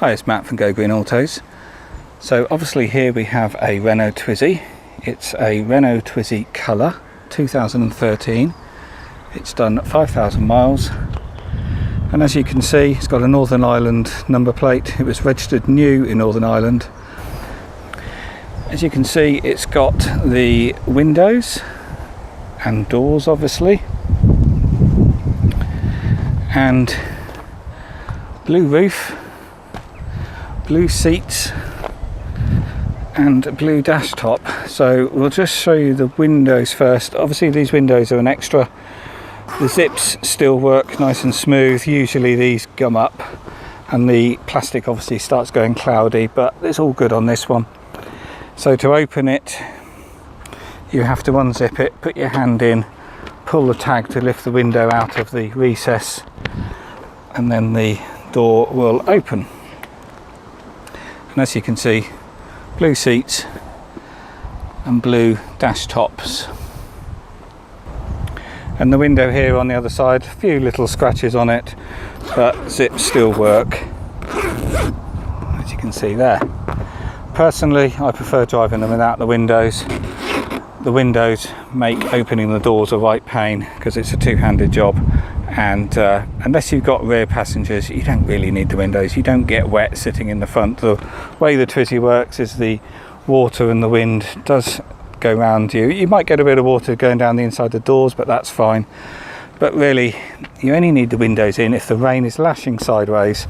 Hi, it's Matt from Go Green Autos. So obviously here we have a Renault Twizy. It's a Renault Twizy Colour 2013. It's done 5,000 miles, and as you can see it's got a Northern Ireland number plate. It was registered new in Northern Ireland. As you can see, it's got the windows and doors obviously, and blue roof, blue seats and blue dash top. So we'll just show you the windows first. Obviously these windows are an extra. The zips still work nice and smooth. Usually these gum up and the plastic obviously starts going cloudy, but it's all good on this one. So to open it you have to unzip it, put your hand in, pull the tag to lift the window out of the recess, and then the door will open. And as you can see, blue seats and blue dash tops. And the window here on the other side, a few little scratches on it, but zips still work, as you can see there. Personally, I prefer driving them without the windows. The windows make opening the doors a right pain because it's a two-handed job. And unless you've got rear passengers, you don't really need the windows. You don't get wet sitting in the front. The way the Twizy works is the water and the wind does go round you. You might get a bit of water going down the inside the doors, but that's fine. But really, you only need the windows in if the rain is lashing sideways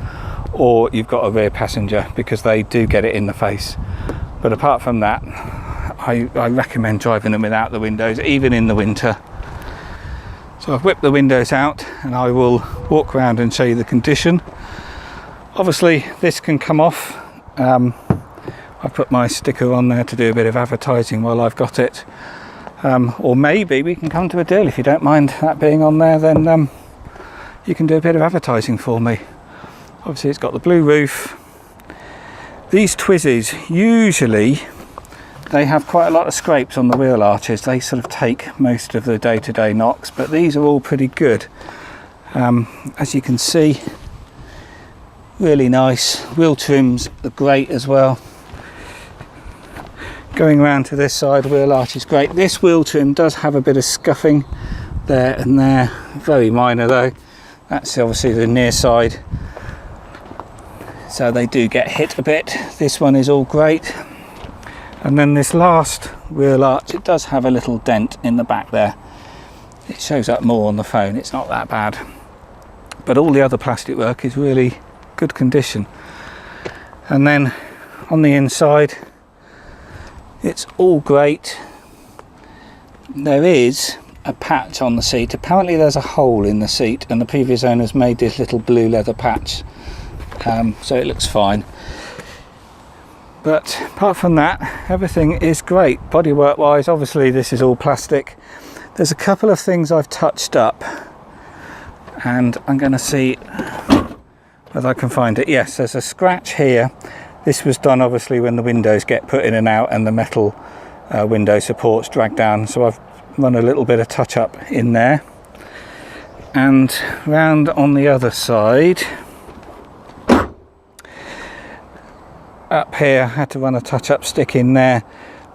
or you've got a rear passenger, because they do get it in the face. But apart from that, I recommend driving them without the windows, even in the winter. So I've whipped the windows out and I will walk around and show you the condition. Obviously this can come off. I've put my sticker on there to do a bit of advertising while I've got it. Or maybe we can come to a deal. If you don't mind that being on there, then you can do a bit of advertising for me. Obviously it's got the blue roof. These Twizys, usually they have quite a lot of scrapes on the wheel arches. They sort of take most of the day-to-day knocks, but these are all pretty good. As you can see, really nice. Wheel trims are great as well. Going around to this side, wheel arch is great. This wheel trim does have a bit of scuffing there and there, very minor though. That's obviously the near side, so they do get hit a bit. This one is all great. And then this last wheel arch, it does have a little dent in the back there. It shows up more on the phone, it's not that bad. But all the other plastic work is really good condition. And then on the inside, it's all great. There is a patch on the seat. Apparently there's a hole in the seat and the previous owners made this little blue leather patch. So it looks fine. But apart from that, everything is great. Bodywork wise, obviously this is all plastic. There's a couple of things I've touched up and I'm going to see whether I can find it. Yes, there's a scratch here. This was done obviously when the windows get put in and out and the metal window supports drag down. So I've run a little bit of touch up in there. And round on the other side, up here, I had to run a touch-up stick in there.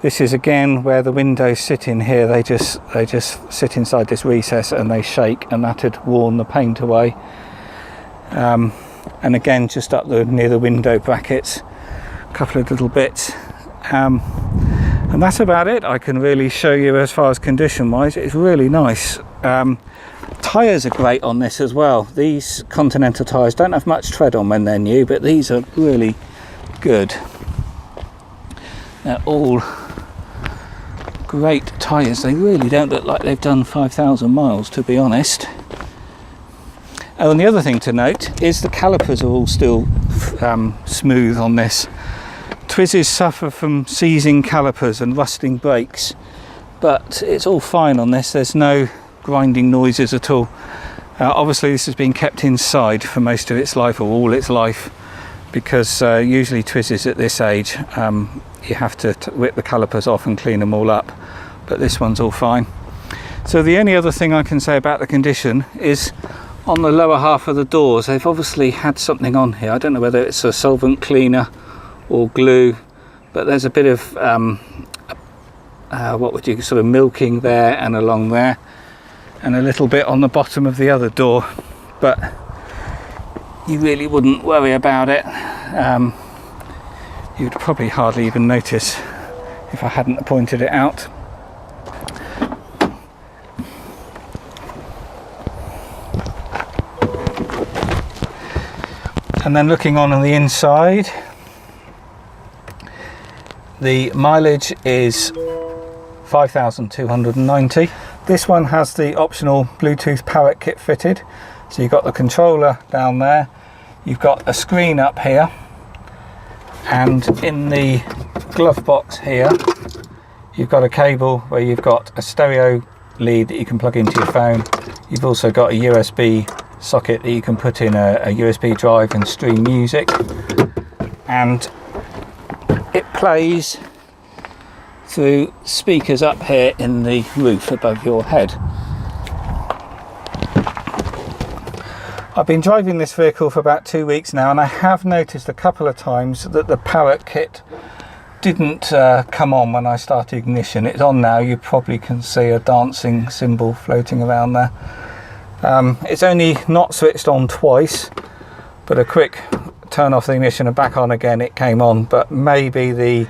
This is again where the windows sit in here. They just sit inside this recess and they shake, and that had worn the paint away. And again, just up near the window brackets, a couple of little bits. And that's about it I can really show you as far as condition-wise. It's really nice. Tyres are great on this as well. These Continental tyres don't have much tread on when they're new, but these are really good. They're all great tyres. They really don't look like they've done 5,000 miles, to be honest. Oh, and the other thing to note is the calipers are all still smooth on this. Twizys suffer from seizing calipers and rusting brakes, but it's all fine on this. There's no grinding noises at all. Obviously this has been kept inside for most of its life, or all its life, because usually Twizys at this age you have to whip the calipers off and clean them all up, but this one's all fine. So the only other thing I can say about the condition is on the lower half of the doors, they've obviously had something on here. I don't know whether it's a solvent cleaner or glue, but there's a bit of what would you sort of milking there and along there, and a little bit on the bottom of the other door, but you really wouldn't worry about it. You'd probably hardly even notice if I hadn't pointed it out. And then looking on the inside, the mileage is 5,290. This one has the optional Bluetooth Parrot kit fitted. So you've got the controller down there, you've got a screen up here, and in the glove box here, you've got a cable where you've got a stereo lead that you can plug into your phone. You've also got a USB socket that you can put in a USB drive and stream music, and it plays through speakers up here in the roof above your head. I've been driving this vehicle for about 2 weeks now, and I have noticed a couple of times that the Parrot kit didn't come on when I started ignition. It's on now. You probably can see a dancing symbol floating around there. It's only not switched on twice, but a quick turn off the ignition and back on again, it came on. But maybe the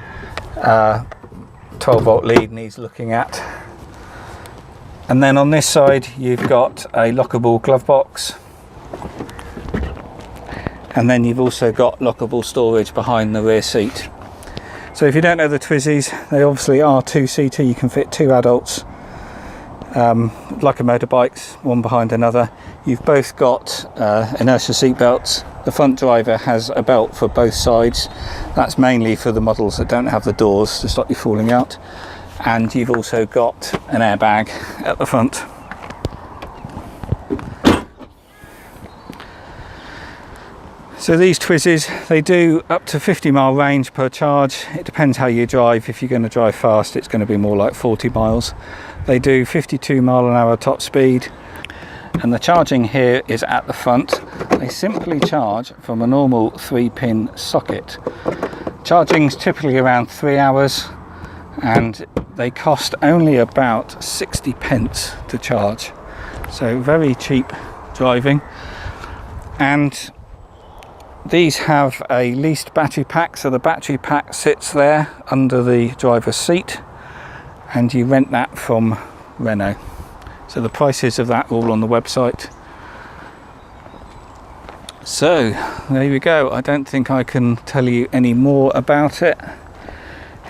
12 volt lead needs looking at. And then on this side you've got a lockable glove box, and then you've also got lockable storage behind the rear seat. So if you don't know the Twizys, they obviously are two-seater. You can fit 2 adults, like a motorbikes, one behind another. You've both got inertia seat belts. The front driver has a belt for both sides. That's mainly for the models that don't have the doors to stop you falling out. And you've also got an airbag at the front. So these Twizys, they do up to 50-mile range per charge. It depends how you drive. If you're going to drive fast, it's going to be more like 40 miles. They do 52-mile-an-hour top speed, and the charging here is at the front. They simply charge from a normal 3-pin socket. Charging's typically around 3 hours, and they cost only about 60 pence to charge. So very cheap driving. And these have a leased battery pack, so the battery pack sits there under the driver's seat, and you rent that from Renault. So the prices of that are all on the website. So there we go. I don't think I can tell you any more about it.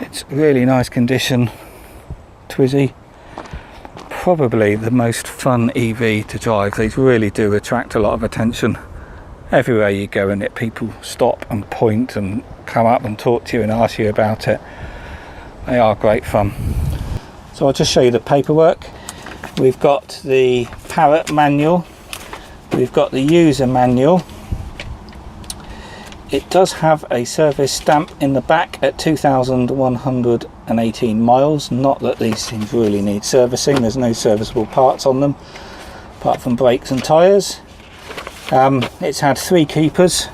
It's really nice condition Twizy. Probably the most fun EV to drive. These really do attract a lot of attention. Everywhere you go in it, people stop and point and come up and talk to you and ask you about it. They are great fun. So I'll just show you the paperwork. We've got the Parrot manual, we've got the user manual. It does have a service stamp in the back at 2,118 miles. Not that these things really need servicing, there's no serviceable parts on them apart from brakes and tyres. It's had 3 keepers,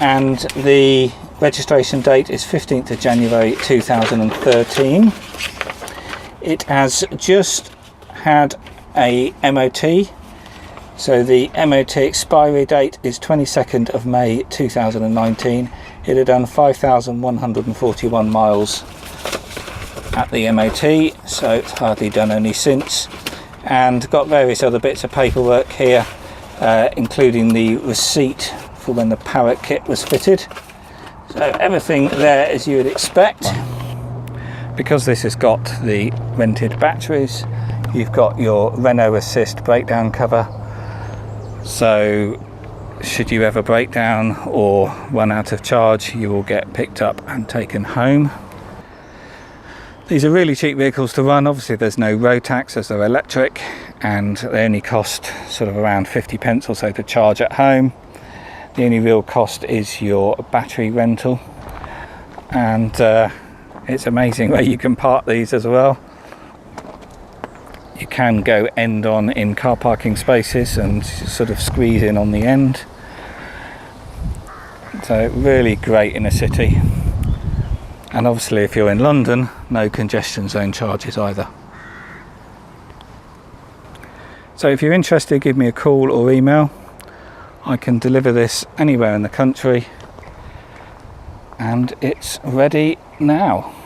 and the registration date is 15th of January 2013. It has just had a MOT, so the MOT expiry date is 22nd of May 2019. It had done 5,141 miles at the MOT, so it's hardly done any since, and got various other bits of paperwork here, including the receipt for when the Parrot kit was fitted. So everything there as you would expect. Because this has got the rented batteries, you've got your Renault Assist breakdown cover, so should you ever break down or run out of charge, you will get picked up and taken home. These are really cheap vehicles to run. Obviously there's no road tax as they're electric, and they only cost sort of around 50 pence or so to charge at home. The only real cost is your battery rental, and it's amazing where you can park these as well. You can go end on in car parking spaces and sort of squeeze in on the end. So really great in a city. And obviously if you're in London, no congestion zone charges either. So if you're interested, give me a call or email. I can deliver this anywhere in the country, and it's ready now.